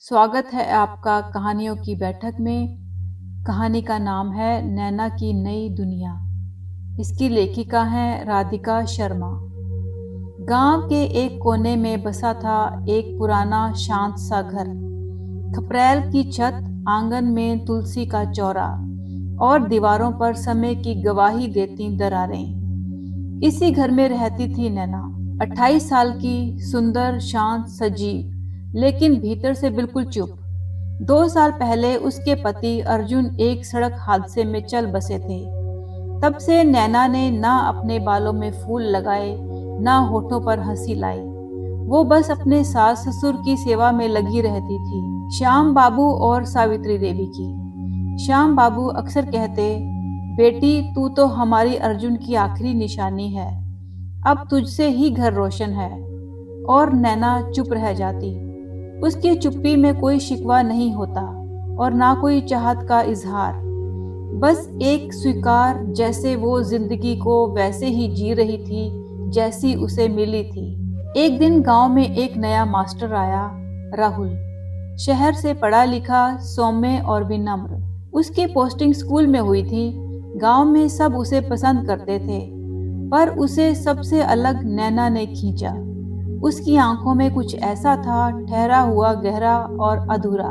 स्वागत है आपका कहानियों की बैठक में। कहानी का नाम है नैना की नई दुनिया। इसकी लेखिका हैं राधिका शर्मा। गांव के एक कोने में बसा था एक पुराना शांत सा घर। खपरेल की छत, आंगन में तुलसी का चौरा और दीवारों पर समय की गवाही देती दरारें। इसी घर में रहती थी नैना, 28 साल की, सुंदर, शांत, सजीव, लेकिन भीतर से बिल्कुल चुप। 2 साल पहले उसके पति अर्जुन एक सड़क हादसे में चल बसे थे। तब से नैना ने ना अपने बालों में फूल लगाए, ना होठों पर हंसी लाई। वो बस अपने सास ससुर की सेवा में लगी रहती थी, श्याम बाबू और सावित्री देवी की। श्याम बाबू अक्सर कहते, बेटी तू तो हमारी अर्जुन की आखिरी निशानी है, अब तुझसे ही घर रोशन है। और नैना चुप रह जाती। उसकी चुप्पी में कोई शिकवा नहीं होता और ना कोई चाहत का इजहार, बस एक स्वीकार, जैसे वो जिंदगी को वैसे ही जी रही थी जैसी उसे मिली थी। एक दिन गांव में एक नया मास्टर आया, राहुल। शहर से पढ़ा लिखा, सौम्य और विनम्र। उसकी पोस्टिंग स्कूल में हुई थी। गांव में सब उसे पसंद करते थे, पर उसे सबसे अलग नैना ने खींचा। उसकी आंखों में कुछ ऐसा था, ठहरा हुआ, गहरा और अधूरा।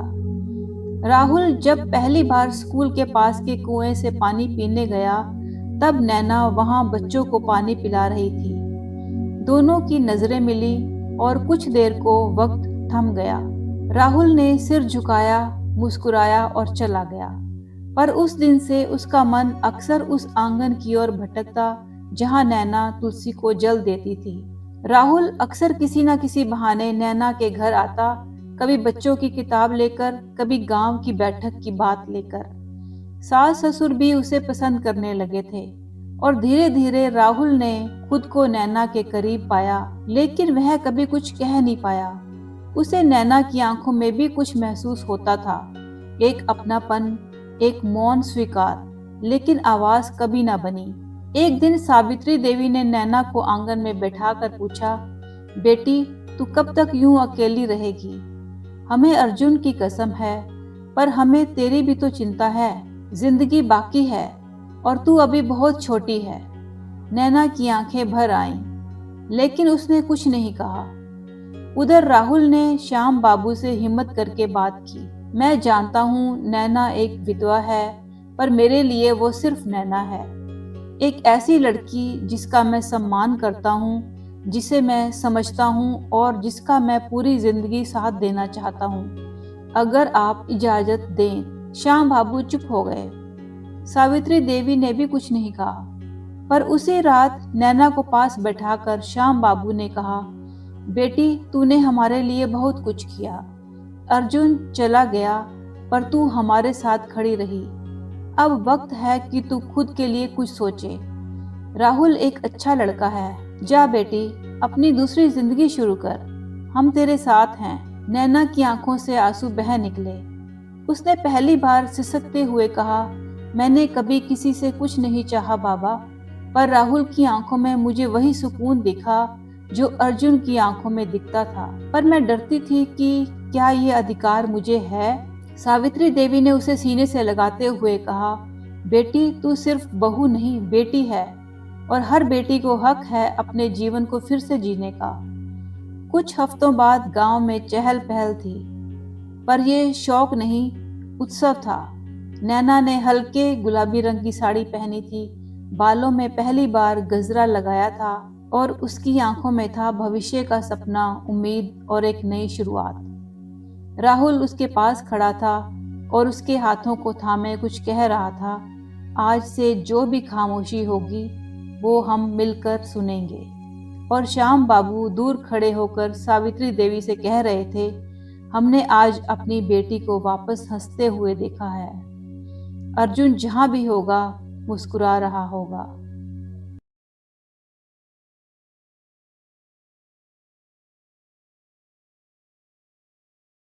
राहुल जब पहली बार स्कूल के पास के कुएं से पानी पीने गया, तब नैना वहां बच्चों को पानी पिला रही थी। दोनों की नजरें मिली और कुछ देर को वक्त थम गया। राहुल ने सिर झुकाया, मुस्कुराया और चला गया। पर उस दिन से उसका मन अक्सर उस आंगन की ओर भटकता जहां नैना तुलसी को जल देती थी। राहुल अक्सर किसी न किसी बहाने नैना के घर आता, कभी बच्चों की किताब लेकर, कभी गांव की बैठक की बात लेकर। सास ससुर भी उसे पसंद करने लगे थे और धीरे धीरे राहुल ने खुद को नैना के करीब पाया, लेकिन वह कभी कुछ कह नहीं पाया। उसे नैना की आंखों में भी कुछ महसूस होता था, एक अपनापन, एक मौन स्वीकार, लेकिन आवाज कभी ना बनी। एक दिन सावित्री देवी ने नैना को आंगन में बैठाकर पूछा, बेटी तू कब तक यूं अकेली रहेगी? हमें अर्जुन की कसम है, पर हमें तेरी भी तो चिंता है। जिंदगी बाकी है और तू अभी बहुत छोटी है। नैना की आंखें भर आईं, लेकिन उसने कुछ नहीं कहा। उधर राहुल ने श्याम बाबू से हिम्मत करके बात की। मैं जानता हूँ नैना एक विधवा है, पर मेरे लिए वो सिर्फ नैना है, एक ऐसी लड़की जिसका मैं सम्मान करता हूँ, जिसे मैं समझता हूँ और जिसका मैं पूरी जिंदगी साथ देना चाहता हूँ, अगर आप इजाजत दें। श्याम बाबू चुप हो गए। सावित्री देवी ने भी कुछ नहीं कहा। पर उसी रात नैना को पास बैठाकर श्याम बाबू ने कहा, बेटी तूने हमारे लिए बहुत कुछ किया। अर्जुन चला गया, पर तू हमारे साथ खड़ी रही। अब वक्त है कि तू खुद के लिए कुछ सोचे। राहुल एक अच्छा लड़का है, जा बेटी अपनी दूसरी जिंदगी शुरू कर, हम तेरे साथ हैं। नैना की आंखों से आंसू बह निकले। उसने पहली बार सिसकते हुए कहा, मैंने कभी किसी से कुछ नहीं चाहा बाबा, पर राहुल की आंखों में मुझे वही सुकून दिखा जो अर्जुन की आंखों में दिखता था। पर मैं डरती थी कि क्या ये अधिकार मुझे है? सावित्री देवी ने उसे सीने से लगाते हुए कहा, बेटी तू सिर्फ बहू नहीं, बेटी है, और हर बेटी को हक है अपने जीवन को फिर से जीने का। कुछ हफ्तों बाद गांव में चहल पहल थी, पर यह शौक नहीं, उत्सव था। नैना ने हल्के गुलाबी रंग की साड़ी पहनी थी, बालों में पहली बार गजरा लगाया था और उसकी आंखों में था भविष्य का सपना, उम्मीद और एक नई शुरुआत। राहुल उसके पास खड़ा था और उसके हाथों को थामे कुछ कह रहा था, आज से जो भी खामोशी होगी वो हम मिलकर सुनेंगे। और श्याम बाबू दूर खड़े होकर सावित्री देवी से कह रहे थे, हमने आज अपनी बेटी को वापस हंसते हुए देखा है। अर्जुन जहां भी होगा मुस्कुरा रहा होगा।